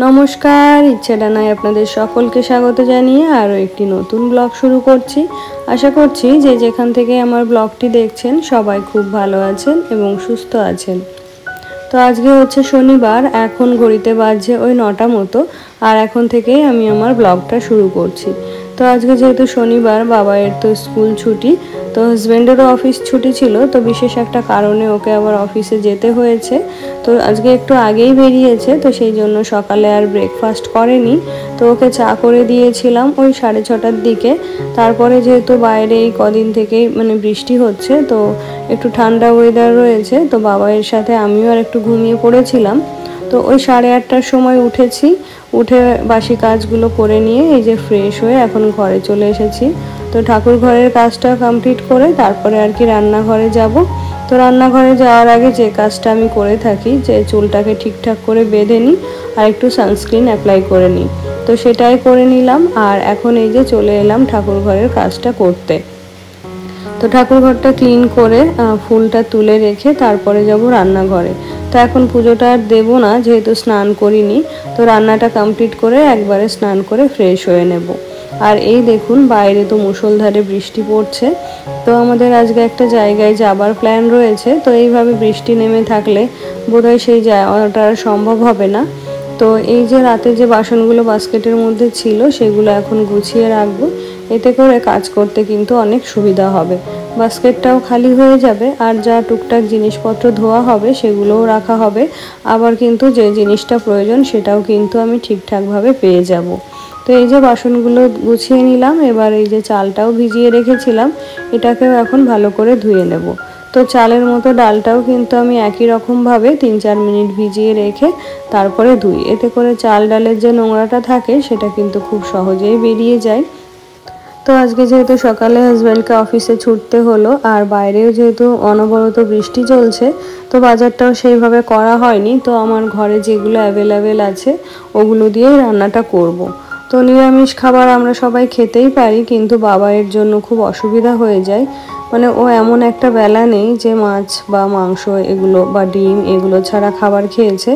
নমস্কার, ইচ্ছে ডানায় আপনাদের সকলকে স্বাগত জানিয়ে আরও একটি নতুন ব্লগ শুরু করছি। আশা করছি যে যেখান থেকে আমার ব্লগটি দেখছেন সবাই খুব ভালো আছেন এবং সুস্থ আছেন। তো আজকে হচ্ছে শনিবার, এখন ঘড়িতে বাজছে ওই 9টা মতো, আর এখন থেকেই আমি আমার ব্লগটা শুরু করছি। তো আজকে যেহেতু শনিবার, বাবাইয়ের তো স্কুল ছুটি, তো হাজব্যান্ডেরও অফিস ছুটি ছিল, তো বিশেষ একটা কারণে ওকে আবার অফিসে যেতে হয়েছে। তো আজকে একটু আগেই বেরিয়েছে, তো সেই জন্য সকালে আর ব্রেকফাস্ট করেনি। তো ওকে চা করে দিয়েছিলাম ওই 6:30টার দিকে। তারপরে যেহেতু বাইরে এই কদিন থেকেই বৃষ্টি হচ্ছে, তো একটু ঠান্ডা ওয়েদার রয়েছে, তো বাবাইয়ের সাথে আমিও আর একটু ঘুমিয়ে পড়েছিলাম। তো ওই 8:30টার সময় উঠেছি, উঠে বাসি কাজগুলো করে নিয়ে এই যে ফ্রেশ হয়ে এখন ঘরে চলে এসেছি। তো ঠাকুর ঘরের কাজটা কমপ্লিট করে তারপরে আর কি রান্নাঘরে যাব। তো রান্নাঘরে যাওয়ার আগে যে কাজটা আমি করে থাকি, যে চুলটাকে ঠিকঠাক করে বেঁধে নিই আর একটু সানস্ক্রিন অ্যাপ্লাই করে নিই, তো সেটাই করে নিলাম। আর এখন এই যে চলে এলাম ঠাকুর ঘরের কাজটা করতে। তো ঠাকুর ঘরটা ক্লিন করে ফুলটা তুলে রেখে তারপরে যাব রান্নাঘরে। তো এখন পুজোটা আর দেবো না, যেহেতু স্নান করিনি। তো রান্নাটা কমপ্লিট করে একবারে স্নান করে ফ্রেশ হয়ে নেব। আর এই দেখুন, বাইরে তো মুষলধারে বৃষ্টি পড়ছে। তো আমাদের আজকে একটা জায়গায় যাবার প্ল্যান রয়েছে, তো এইভাবে বৃষ্টি নেমে থাকলে বোধহয় সেই যাওয়াটা আর সম্ভব হবে না। তো এই যে রাতে যে বাসনগুলো বাস্কেটের মধ্যে ছিল সেগুলো এখন গুছিয়ে রাখবো, এতে করে কাজ করতে কিন্তু অনেক সুবিধা হবে। বাস্কেটটাও খালি হয়ে যাবে, আর যা টুকটাক জিনিসপত্র ধোয়া হবে সেগুলোও রাখা হবে। আবার কিন্তু যে জিনিসটা প্রয়োজন সেটাও কিন্তু আমি ঠিকঠাকভাবে পেয়ে যাব। তো এই যে বাসনগুলো গুছিয়ে নিলাম, এবার এই যে চালটাও ভিজিয়ে রেখেছিলাম, এটাকেও এখন ভালো করে ধুয়ে নেব। তো চালের মতো ডালটাও কিন্তু আমি একই রকমভাবে 3-4 মিনিট ভিজিয়ে রেখে তারপরে ধুই, এতে করে চাল ডালের যে নোংরাটা থাকে সেটা কিন্তু খুব সহজেই বেরিয়ে যায়। তো আজকে যেহেতু সকালে হাজব্যান্ডকে অফিসে ছুটতে হলো, আর বাইরেও যেহেতু অনবরত বৃষ্টি চলছে, তো বাজারটাও সেইভাবে করা হয়নি। তো আমার ঘরে যেগুলো অ্যাভেলেবেল আছে ওগুলো দিয়েই রান্নাটা করব। তো নিরামিষ খাবার আমরা সবাই খেতেই পারি, কিন্তু বাবাইয়ের জন্য খুব অসুবিধা হয়ে যায়। ও এমন একটা বেলা নেই যে মাছ বা মাংস এগুলো বা ডিম এগুলো ছাড়া খাবার খেয়েছে।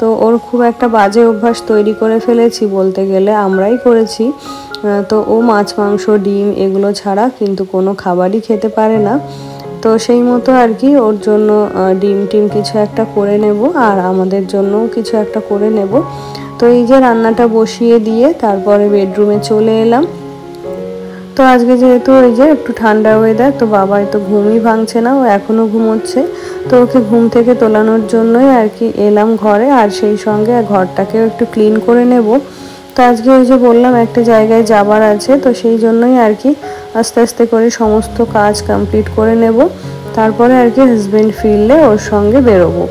তো ওর খুব একটা বাজে অভ্যাস তৈরি করে ফেলেছি বলতে গেলে, আমরাই করেছি। তো ও মাছ মাংস ডিম এগুলো ছাড়া কিন্তু কোনো খাবারই খেতে পারে না। তো সেই মতো আর কি ওর জন্য ডিম টিম কিছু একটা করে নেব, আর আমাদের জন্যও কিছু একটা করে নেব। তো এই যে রান্নাটা বসিয়ে দিয়ে তারপরে বেডরুমে চলে এলাম। তো আজকে যেহেতু ওই যে একটু ঠান্ডা ওয়েদার, তো বাবাই তো ঘুমই ভাঙছে না, ও এখনও ঘুমোচ্ছে। তো ওকে ঘুম থেকে তোলানোর জন্যই আর কি এলাম ঘরে, আর সেই সঙ্গে ঘরটাকেও একটু ক্লিন করে নেব। তো আজকে ওই যে বললাম একটা জায়গায় যাবার আছে, তো সেই জন্যই আর কি আস্তে আস্তে করে সমস্ত কাজ কমপ্লিট করে নেব। তারপরে আর কি হাজব্যান্ড ফিরলে ওর সঙ্গে বেরোবো।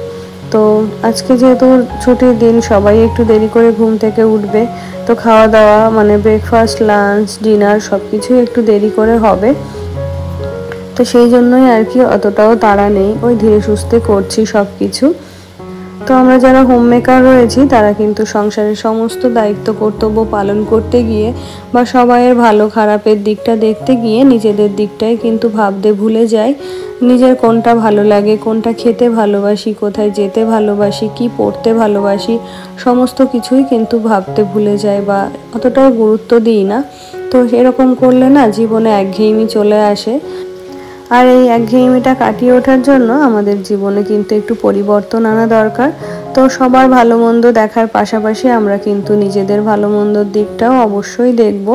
তো আজকে যেহেতু ছুটির দিন, সবাই একটু দেরি করে ঘুম থেকে উঠবে। তো খাওয়া দাওয়া ব্রেকফাস্ট লাঞ্চ ডিনার সব কিছুই একটু দেরি করে হবে। তো সেই জন্যই আর কি অতটাও তাড়া নেই, ওই ধীরে সুস্থে করছি সব কিছু। তো আমরা যারা হোম মেকার রয়েছি তারা কিন্তু সংসারের সমস্ত দায়িত্ব কর্তব্য পালন করতে গিয়ে বা সবাইয়ের ভালো খারাপের দিকটা দেখতে গিয়ে নিজেদের দিকটাই কিন্তু ভাবতে ভুলে যাই। নিজের কোনটা ভালো লাগে, কোনটা খেতে ভালোবাসি, কোথায় যেতে ভালোবাসি, কি পড়তে ভালোবাসি, সমস্ত কিছুই কিন্তু ভাবতে ভুলে যাই বা অতটাও গুরুত্ব দিই না। তো এরকম করলে না জীবনে একঘেয়েমি চলে আসে। আর এই একঘেয়েমিটা কাটিয়ে ওঠার জন্য আমাদের জীবনে কিন্তু একটু পরিবর্তন আনা দরকার। তো সবার ভালো মন্দ দেখার পাশাপাশি আমরা কিন্তু নিজেদের ভালো মন্দর দিকটাও অবশ্যই দেখব।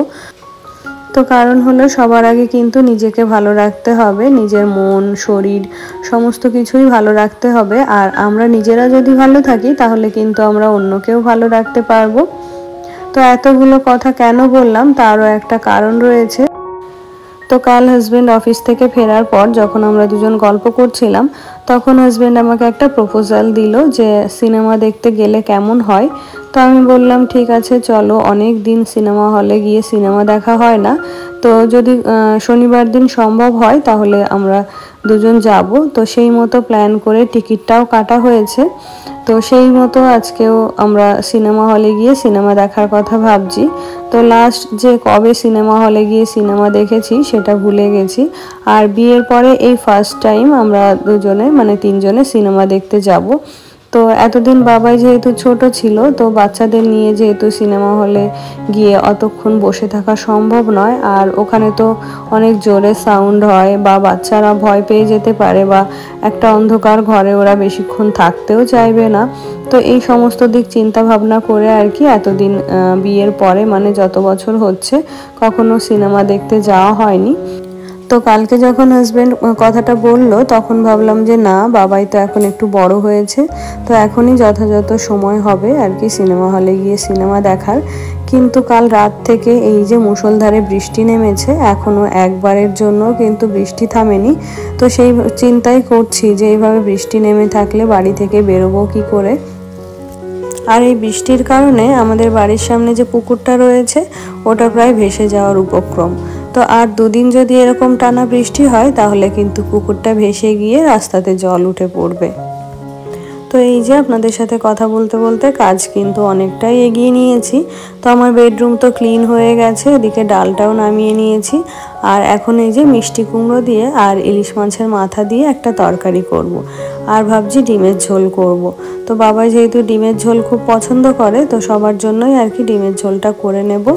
তো কারণ হলো সবার আগে কিন্তু নিজেকে ভালো রাখতে হবে, নিজের মন শরীর সমস্ত কিছুই ভালো রাখতে হবে। আর আমরা নিজেরা যদি ভালো থাকি তাহলে কিন্তু আমরা অন্যকেও ভালো রাখতে পারবো। তো এতগুলো কথা কেন বললাম তারও একটা কারণ রয়েছে। তো কাল হাজব্যান্ড অফিস থেকে ফেরার পর যখন আমরা দুজন গল্প করছিলাম, তখন হাজব্যান্ড আমাকে একটা প্রপোজাল দিল যে সিনেমা দেখতে গেলে কেমন হয়। তো আমি বললাম ঠিক আছে চলো, অনেক দিন সিনেমা হলে গিয়ে সিনেমা দেখা হয় না। তো যদি শনিবার দিন সম্ভব হয় তাহলে আমরা দুজন যাব। তো সেই মতো প্ল্যান করে টিকিটটাও কাটা হয়েছে। তো সেই মতো আজকেও আমরা সিনেমা হলে গিয়ে সিনেমা দেখার কথা ভাবছি। তো লাস্ট যে কবে সিনেমা হলে গিয়ে সিনেমা দেখেছি সেটা ভুলে গেছি। আর বিয়ের পরে এই ফার্স্ট টাইম আমরা দুজনে 3জনে সিনেমা দেখতে যাব। তো তো এতদিন বাবাই যেহেতু ছোট ছিল, তো বাচ্চাদের নিয়ে যেহেতু সিনেমা হলে গিয়ে অতক্ষণ বসে থাকা সম্ভব নয়, আর ওখানে তো অনেক জোরে সাউন্ড হয় বা বাচ্চারা ভয় পেয়ে যেতে পারে, বা একটা অন্ধকার ঘরে ওরা বেশিক্ষণ থাকতেও চাইবে না। তো এই সমস্ত দিক চিন্তা ভাবনা করে আর কি এতদিন বিয়ের পরে মানে যত বছর হচ্ছে কখনো সিনেমা দেখতে যাওয়া হয়নি। তো কালকে যখন হাজব্যান্ড কথাটা বলল তখন ভাবলাম যে না, বাবাই তো এখন একটু বড় হয়েছে, তো এখনই যথাযথ সময় হবে আর কি সিনেমা হলে গিয়ে সিনেমা দেখার। কিন্তু কাল রাত থেকে এই যে মুষলধারে বৃষ্টি নেমেছে, এখনো একবারের জন্য কিন্তু বৃষ্টি থামেনি। তো সেই চিন্তাই করছি যে এইভাবে বৃষ্টি নেমে থাকলে বাড়ি থেকে বেরোবো কি করে। আর এই বৃষ্টির কারণে আমাদের বাড়ির সামনে যে পুকুরটা রয়েছে ওটা প্রায় ভেসে যাওয়ার উপক্রম। তো আর দুদিন যদি এরকম টানা বৃষ্টি হয় তাহলে কিন্তু পুকুরটা ভেসে গিয়ে রাস্তাতে জল উঠে পড়বে। তো এই যে আপনাদের সাথে কথা বলতে বলতে কাজ কিন্তু অনেকটাই এগিয়ে নিয়েছি। তো আমার বেডরুম তো ক্লিন হয়ে গেছে, এদিকে ডালটাও নামিয়ে নিয়েছি। আর এখন এই যে মিষ্টি কুমড়ো দিয়ে আর ইলিশ মাছের মাথা দিয়ে একটা তরকারি করব। আর ভাবছি ডিমের ঝোল করব। তো বাবা যেহেতু ডিমের ঝোল খুব পছন্দ করে, তো সবার জন্যই আর কি ডিমের ঝোলটা করে নেব।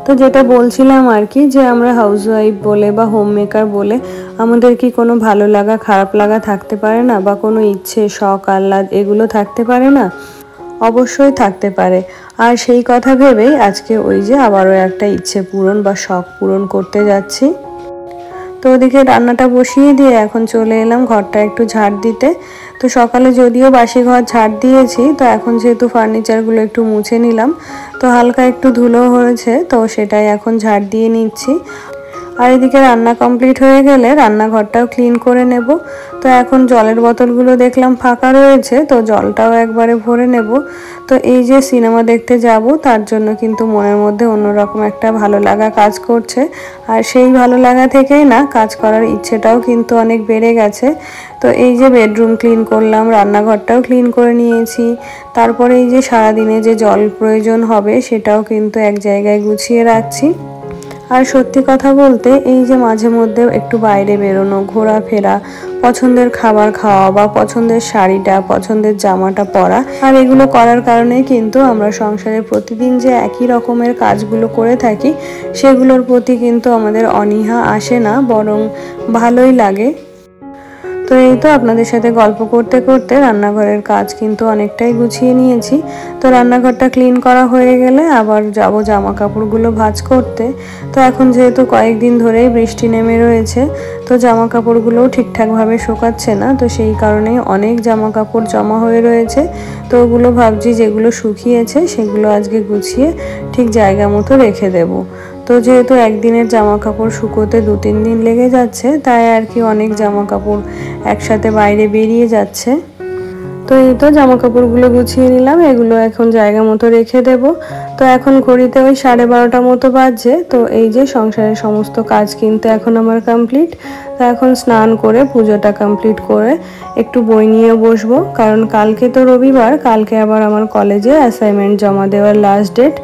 তো যেটা বলছিলাম আর কি, যে আমরা হাউসওয়াইফ বলে বা হোম মেকার বলে আমাদের কি কোনো ভালো লাগা খারাপ লাগা থাকতে পারে না, বা কোনো ইচ্ছে শখ আহ্লাদ এগুলো থাকতে পারে না? অবশ্যই থাকতে পারে। আর সেই কথা ভেবেই আজকে ওই যে আবারও একটা ইচ্ছে পূরণ বা শখ পূরণ করতে যাচ্ছি। তো ওদিকে রান্নাটা বসিয়ে দিয়ে এখন চলে এলাম ঘরটা একটু ঝাড় দিতে। তো সকালে যদিও বাসি ঘর ঝাড় দিয়েছি, তো এখন যেহেতু ফার্নিচারগুলো একটু মুছে নিলাম, তো হালকা একটু ধুলো হয়েছে, তো সেটাই এখন ঝাড় দিয়ে নিচ্ছি। আর এদিকে রান্না কমপ্লিট হয়ে গেলে রান্নাঘরটাও ক্লিন করে নেব। তো এখন জলের বোতলগুলো দেখলাম ফাঁকা রয়েছে, তো জলটাও একবারে ভরে নেব। তো এই যে সিনেমা দেখতে যাব তার জন্য কিন্তু মনের মধ্যে অন্যরকম একটা ভালো লাগা কাজ করছে। আর সেই ভালো লাগা থেকেই না কাজ করার ইচ্ছেটাও কিন্তু অনেক বেড়ে গেছে। তো এই যে বেডরুম ক্লিন করলাম, রান্নাঘরটাও ক্লিন করে নিয়েছি, তারপরে এই যে সারাদিনে যে জল প্রয়োজন হবে সেটাও কিন্তু এক জায়গায় গুছিয়ে রাখছি। আর সত্যি কথা বলতে এই যে মাঝে মধ্যে একটু বাইরে বেরোনো, ঘোরাফেরা, পছন্দের খাবার খাওয়া বা পছন্দের শাড়িটা পছন্দের জামাটা পরা, আর এগুলো করার কারণে কিন্তু আমরা সংসারে প্রতিদিন যে একই রকমের কাজগুলো করে থাকি সেগুলোর প্রতি কিন্তু আমাদের অনীহা আসে না, বরং ভালোই লাগে। তো এই তো আপনাদের সাথে গল্প করতে করতে রান্নাঘরের কাজ কিন্তু অনেকটাই গুছিয়ে নিয়েছি। তো রান্নাঘরটা ক্লিন করা হয়ে গেলে আবার যাব জামা কাপড়গুলো ভাঁজ করতে। তো এখন যেহেতু কয়েকদিন ধরেই বৃষ্টি নেমে রয়েছে, তো জামা কাপড়গুলোও ঠিকঠাকভাবে শুকাচ্ছে না, তো সেই কারণেই অনেক জামা কাপড় জমা হয়ে রয়েছে। তো ওগুলো ভাবছি যেগুলো শুকিয়েছে সেগুলো আজকে গুছিয়ে ঠিক জায়গা মতো রেখে দেব। তো যেহেতু একদিনের জামা কাপড় শুকোতে 2-3 দিন লেগে যাচ্ছে, তাই আর কি অনেক জামা কাপড় একসাথে বাইরে বেরিয়ে যাচ্ছে। তো এই তো জামা কাপড়গুলো গুছিয়ে নিলাম, এগুলো এখন জায়গা মতো রেখে দেব। তো এখন ঘড়িতে ওই 12:30 মতো বাজছে। তো এই যে সংসারের সমস্ত কাজ কিন্তু এখন আমার কমপ্লিট। তো এখন স্নান করে পুজোটা কমপ্লিট করে একটু বই নিয়ে বসবো, কারণ কালকে তো রবিবার, কালকে আবার আমার কলেজে অ্যাসাইনমেন্ট জমা দেওয়ার লাস্ট ডেট।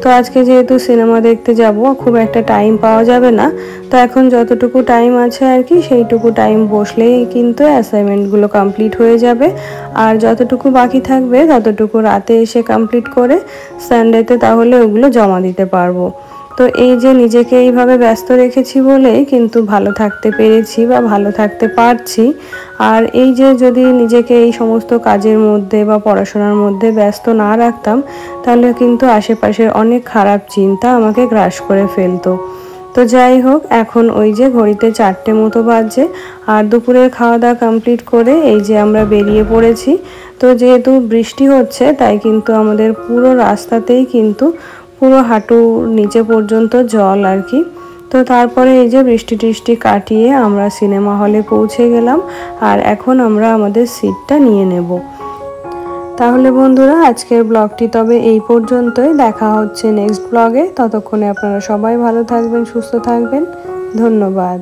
তো আজকে যেহেতু সিনেমা দেখতে যাব খুব একটা টাইম পাওয়া যাবে না, তো এখন যতটুকু টাইম আছে আর কি সেইটুকু টাইম বসলেই কিন্তু অ্যাসাইনমেন্টগুলো কমপ্লিট হয়ে যাবে। আর যতটুকু বাকি থাকবে ততটুকু রাতে এসে কমপ্লিট করে সানডেতে তাহলে ওগুলো জমা দিতে পারবো। তো এই যে নিজেকে এইভাবে ব্যস্ত রেখেছি বলেই কিন্তু ভালো থাকতে পেরেছি বা ভালো থাকতে পারছি। আর এই যে যদি নিজেকে এই সমস্ত কাজের মধ্যে বা পড়াশোনার মধ্যে ব্যস্ত না রাখতাম তাহলে কিন্তু আশেপাশের অনেক খারাপ চিন্তা আমাকে গ্রাস করে ফেলতো। তো যাই হোক, এখন ওই যে ঘড়িতে 4টে মতো বাজছে, আর দুপুরের খাওয়া দাওয়া কমপ্লিট করে এই যে আমরা বেরিয়ে পড়েছি। তো যেহেতু বৃষ্টি হচ্ছে তাই কিন্তু আমাদের পুরো রাস্তাতেই কিন্তু পুরো হাঁটুর নিচে পর্যন্ত জল আর কি। তো তারপরে এই যে বৃষ্টি টিষ্টি কাটিয়ে আমরা সিনেমা হলে পৌঁছে গেলাম, আর এখন আমরা আমাদের সিটটা নিয়ে নেব। তাহলে বন্ধুরা আজকের ব্লগটি তবে এই পর্যন্তই, দেখা হচ্ছে নেক্সট ব্লগে। ততক্ষণে আপনারা সবাই ভালো থাকবেন, সুস্থ থাকবেন। ধন্যবাদ।